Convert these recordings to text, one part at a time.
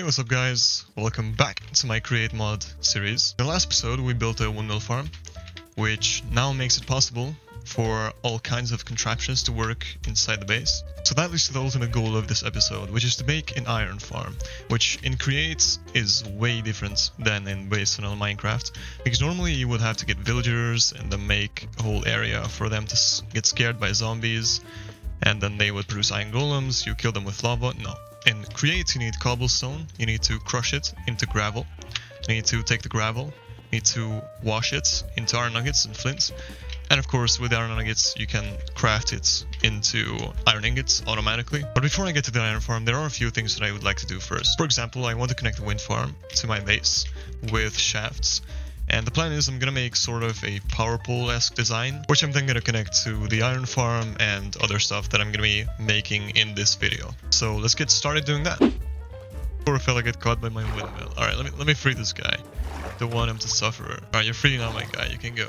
Hey, what's up guys? Welcome back to my Create Mod series. In the last episode we built a windmill farm, which now makes it possible for all kinds of contraptions to work inside the base. So that leads to the ultimate goal of this episode, which is to make an iron farm, which in Create is way different than in base vanilla Minecraft, because normally you would have to get villagers and then make a whole area for them to get scared by zombies, and then they would produce iron golems, you kill them with lava. No. In Create you need cobblestone, you need to crush it into gravel, you need to take the gravel, you need to wash it into iron nuggets and flint, and of course with iron nuggets you can craft it into iron ingots automatically. But before I get to the iron farm, there are a few things that I would like to do first. For example, I want to connect the wind farm to my base with shafts. And the plan is I'm gonna make sort of a power pole-esque design, which I'm then gonna connect to the iron farm and other stuff that I'm gonna be making in this video. So let's get started doing that. Poor fella get caught by my windmill. Alright, let me free this guy. Don't want him to suffer. Alright, you're free now, my guy. You can go.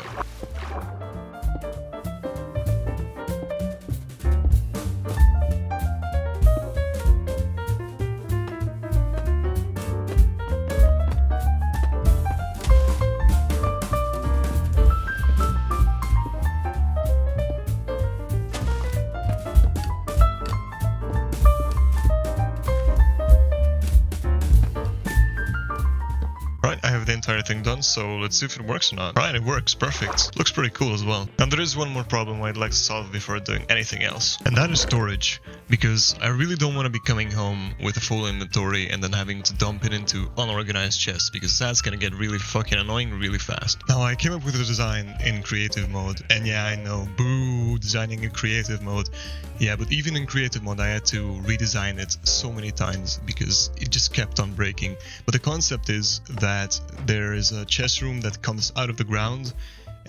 I have the entire thing done, so let's see if it works or not. Right, it works, perfect. Looks pretty cool as well. And there is one more problem I'd like to solve before doing anything else, and that is storage, because I really don't want to be coming home with a full inventory and then having to dump it into unorganized chests, because that's gonna get really fucking annoying really fast. Now, I came up with a design in creative mode, and yeah, I know, boo, designing in creative mode. Yeah, but even in creative mode I had to redesign it so many times because it just kept on breaking. But the concept is that there is a chest room that comes out of the ground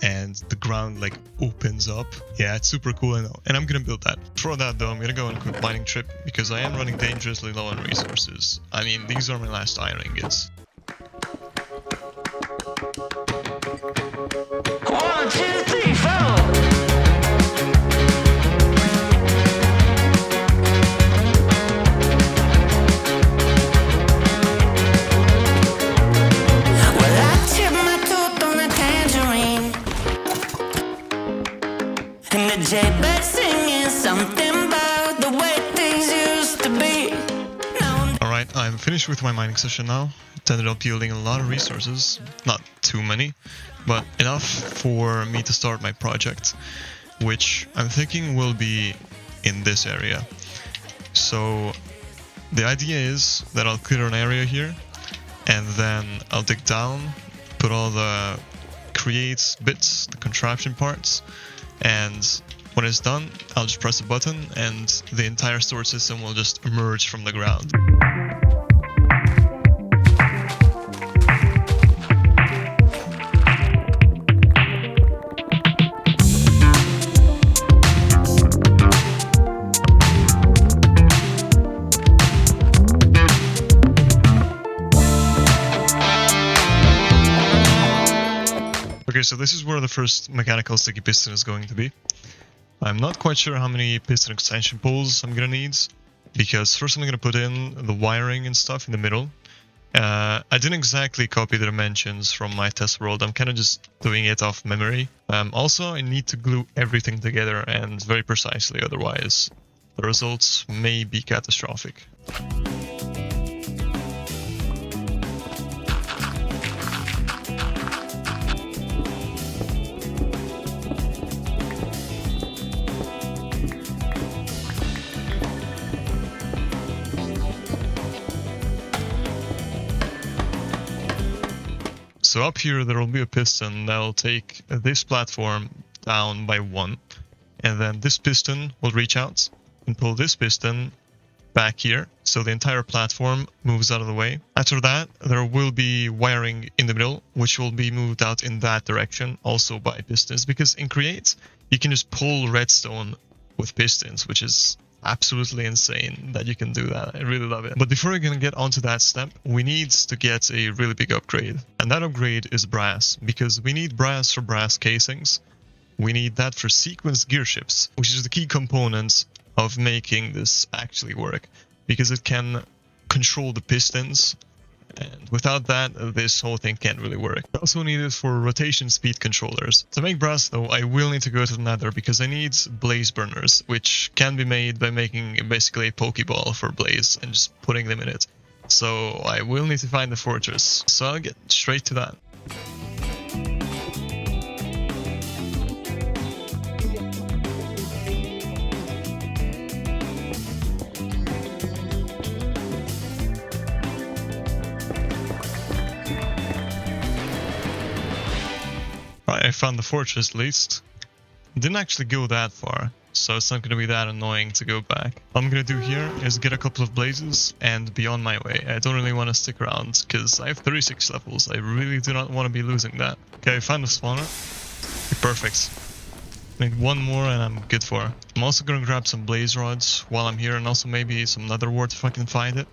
and the ground like opens up. Yeah, it's super cool, and I'm gonna build that. For that though, I'm gonna go on a quick mining trip because I am running dangerously low on resources. I mean, these are my last iron ingots. 1, 2, 3, 4. Jaybird singing something about the way things used to be. Alright, I'm finished with my mining session now. It ended up yielding a lot of resources, not too many, but enough for me to start my project, which I'm thinking will be in this area. So the idea is that I'll clear an area here, and then I'll dig down, put all the create bits, the contraption parts, and when it's done, I'll just press a button and the entire storage system will just emerge from the ground. Okay, so this is where the first mechanical sticky piston is going to be. I'm not quite sure how many piston extension poles I'm gonna need, because first I'm gonna put in the wiring and stuff in the middle. I didn't exactly copy the dimensions from my test world, I'm kind of just doing it off memory. Also, I need to glue everything together and very precisely, otherwise the results may be catastrophic. So up here there will be a piston that will take this platform down by 1, and then this piston will reach out and pull this piston back here, so the entire platform moves out of the way. After that, there will be wiring in the middle, which will be moved out in that direction, also by pistons, because in Create you can just pull redstone with pistons, which is absolutely insane that you can do that. I really love it. But before we can get onto that step, we need to get a really big upgrade. And that upgrade is brass, because we need brass for brass casings. We need that for sequence gear shifts, which is the key component of making this actually work, because it can control the pistons. And without that, this whole thing can't really work. I also need it for rotation speed controllers. To make brass though, I will need to go to the nether because I need blaze burners, which can be made by making basically a pokeball for blaze and just putting them in it. So I will need to find the fortress, so I'll get straight to that. Right, I found the fortress at least. Didn't actually go that far, so it's not going to be that annoying to go back. What I'm going to do here is get a couple of blazes and be on my way. I don't really want to stick around because I have 36 levels. I really do not want to be losing that. Okay, I found the spawner. Perfect. Need one more and I'm good for. I'm also going to grab some blaze rods while I'm here and also maybe some nether wart if I can find it.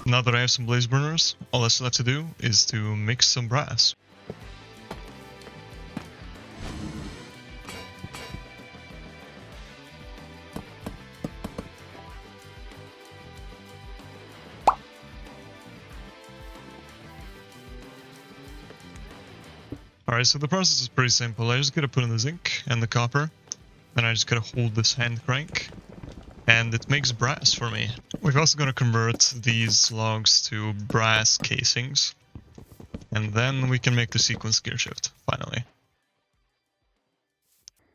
Now that I have some blaze burners, all that's left to do is to mix some brass. Alright, so the process is pretty simple. I just gotta put in the zinc and the copper, then I just gotta hold this hand crank, and it makes brass for me. We're also going to convert these logs to brass casings, and then we can make the sequence gear shift, finally.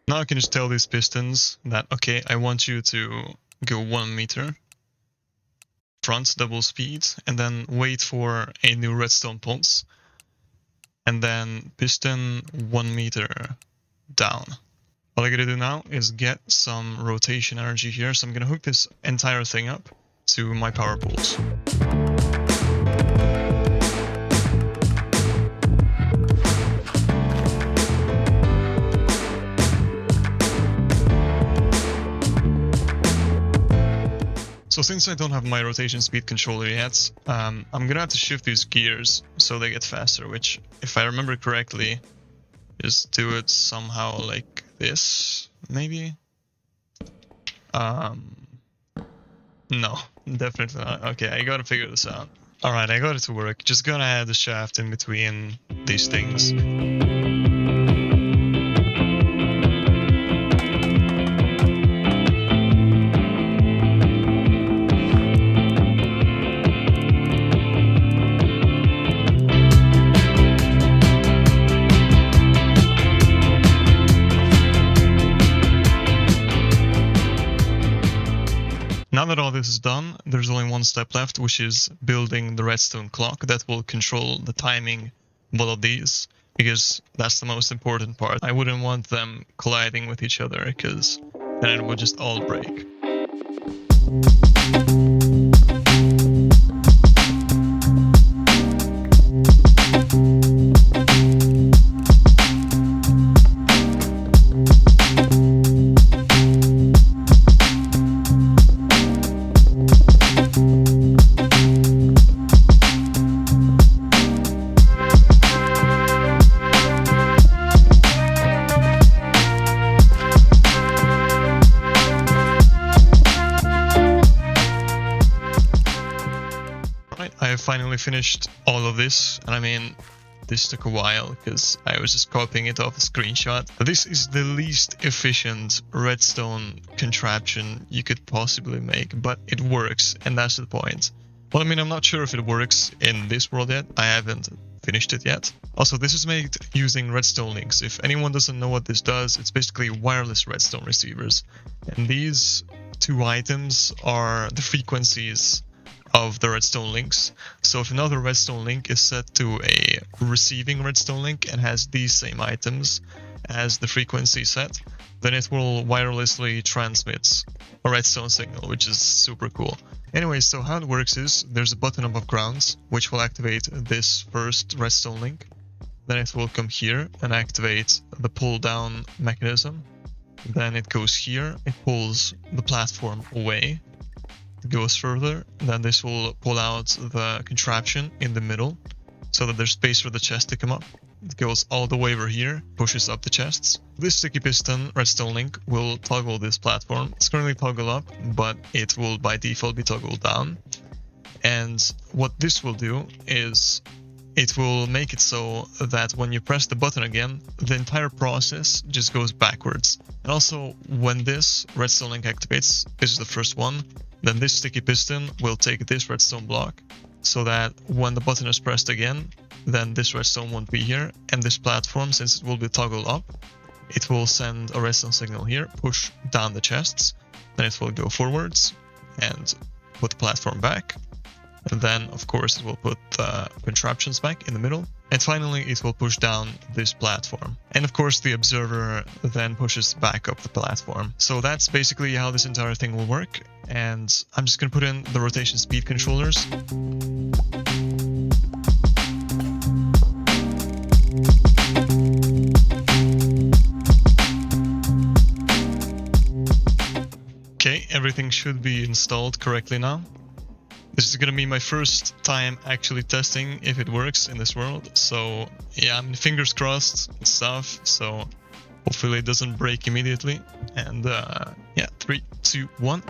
Now I can just tell these pistons that, okay, I want you to go 1 meter, front double speed, and then wait for a new redstone pulse, and then piston 1 meter down. All I gotta do now is get some rotation energy here, so I'm gonna hook this entire thing up to my power pools. So since I don't have my rotation speed controller yet, I'm gonna have to shift these gears so they get faster, which, if I remember correctly, is do it somehow like this, maybe? No, definitely not. Okay, I gotta figure this out. Alright, I got it to work. Just gonna add the shaft in between these things. Now that all this is done, there's only one step left, which is building the redstone clock that will control the timing of all of these, because that's the most important part. I wouldn't want them colliding with each other, because then it would just all break. I finally finished all of this, and I mean, this took a while because I was just copying it off a screenshot. This is the least efficient redstone contraption you could possibly make, but it works, and that's the point. Well, I mean, I'm not sure if it works in this world yet. I haven't finished it yet. Also, this is made using redstone links. If anyone doesn't know what this does, it's basically wireless redstone receivers. And these two items are the frequencies of the redstone links. So if another redstone link is set to a receiving redstone link and has these same items as the frequency set, then it will wirelessly transmit a redstone signal, which is super cool. Anyway, so how it works is there's a button above ground which will activate this first redstone link. Then it will come here and activate the pull down mechanism. Then it goes here, it pulls the platform away. It goes further, then this will pull out the contraption in the middle so that there's space for the chest to come up. it goes all the way over here, pushes up the chests. This sticky piston redstone link will toggle this platform. It's currently toggle up, but it will by default be toggled down. And what this will do is it will make it so that when you press the button again, the entire process just goes backwards. And also, when this redstone link activates, this is the first one, then this sticky piston will take this redstone block, so that when the button is pressed again, then this redstone won't be here, and this platform, since it will be toggled up, it will send a redstone signal here, push down the chests, then it will go forwards and put the platform back. And then, of course, it will put the contraptions back in the middle. And finally, it will push down this platform. And of course, the observer then pushes back up the platform. So that's basically how this entire thing will work. And I'm just going to put in the rotation speed controllers. Okay, everything should be installed correctly now. This is gonna be my first time actually testing if it works in this world, so yeah, I mean, fingers crossed and stuff, so hopefully it doesn't break immediately. And yeah, 3, 2, 1.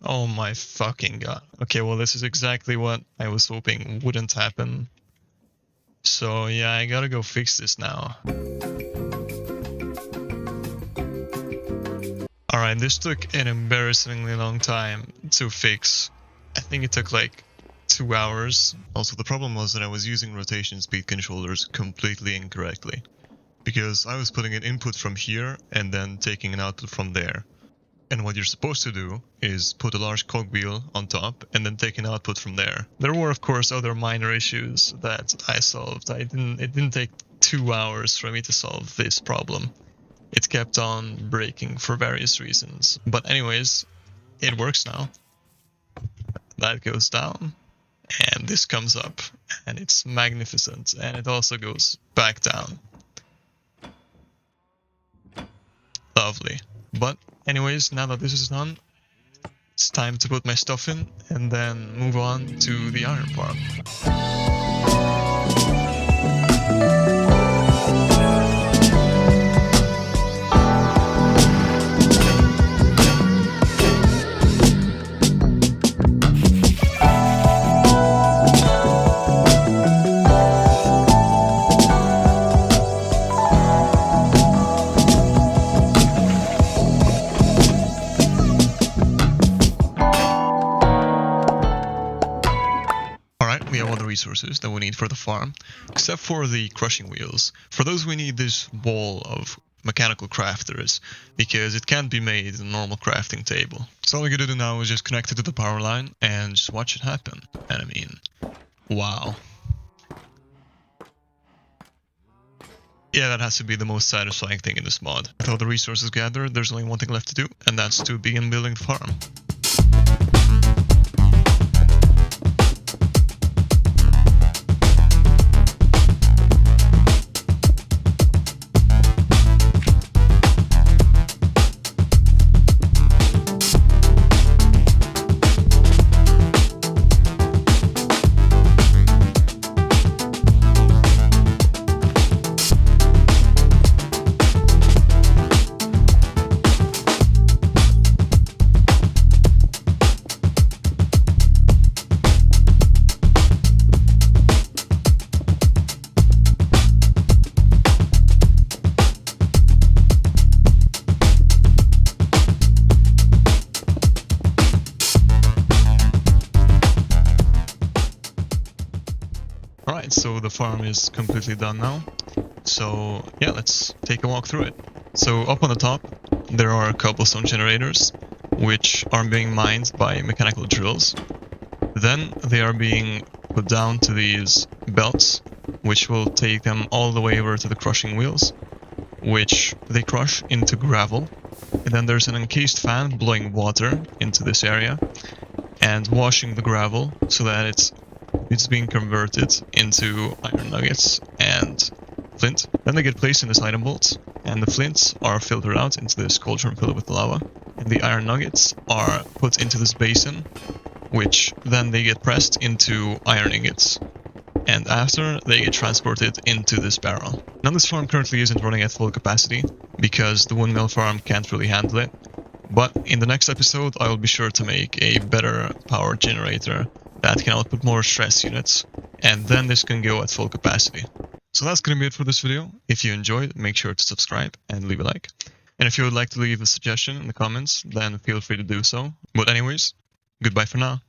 Oh my fucking god. Okay, well, this is exactly what I was hoping wouldn't happen. So yeah, I gotta go fix this now. Alright, this took an embarrassingly long time to fix. I think it took like 2 hours. Also, the problem was that I was using rotation speed controllers completely incorrectly, because I was putting an input from here and then taking an output from there. And what you're supposed to do is put a large cogwheel on top and then take an output from there. There were, of course, other minor issues that I solved. It didn't take 2 hours for me to solve this problem. It kept on breaking for various reasons. But anyways, it works now. That goes down, and this comes up, and it's magnificent, and it also goes back down. Lovely. But anyways, now that this is done, it's time to put my stuff in, and then move on to the iron farm. We have all the resources that we need for the farm, except for the crushing wheels. For those we need this wall of mechanical crafters, because it can't be made in a normal crafting table. So all we gotta do now is just connect it to the power line and just watch it happen. And I mean, wow. Yeah, that has to be the most satisfying thing in this mod. With all the resources gathered, there's only one thing left to do, and that's to begin building the farm. Alright, so the farm is completely done now. So yeah, let's take a walk through it. So up on the top, there are cobblestone generators, which are being mined by mechanical drills. Then they are being put down to these belts, which will take them all the way over to the crushing wheels, which they crush into gravel. And then there's an encased fan blowing water into this area and washing the gravel so that it's being converted into iron nuggets and flint. Then they get placed in this item vault, and the flints are filtered out into this cauldron filled with lava, and the iron nuggets are put into this basin, which then they get pressed into iron ingots. and after they get transported into this barrel. Now this farm currently isn't running at full capacity because the windmill farm can't really handle it, but in the next episode I will be sure to make a better power generator that can output more stress units, and then this can go at full capacity. So that's going to be it for this video. If you enjoyed, make sure to subscribe and leave a like. And if you would like to leave a suggestion in the comments, then feel free to do so. But anyways, goodbye for now.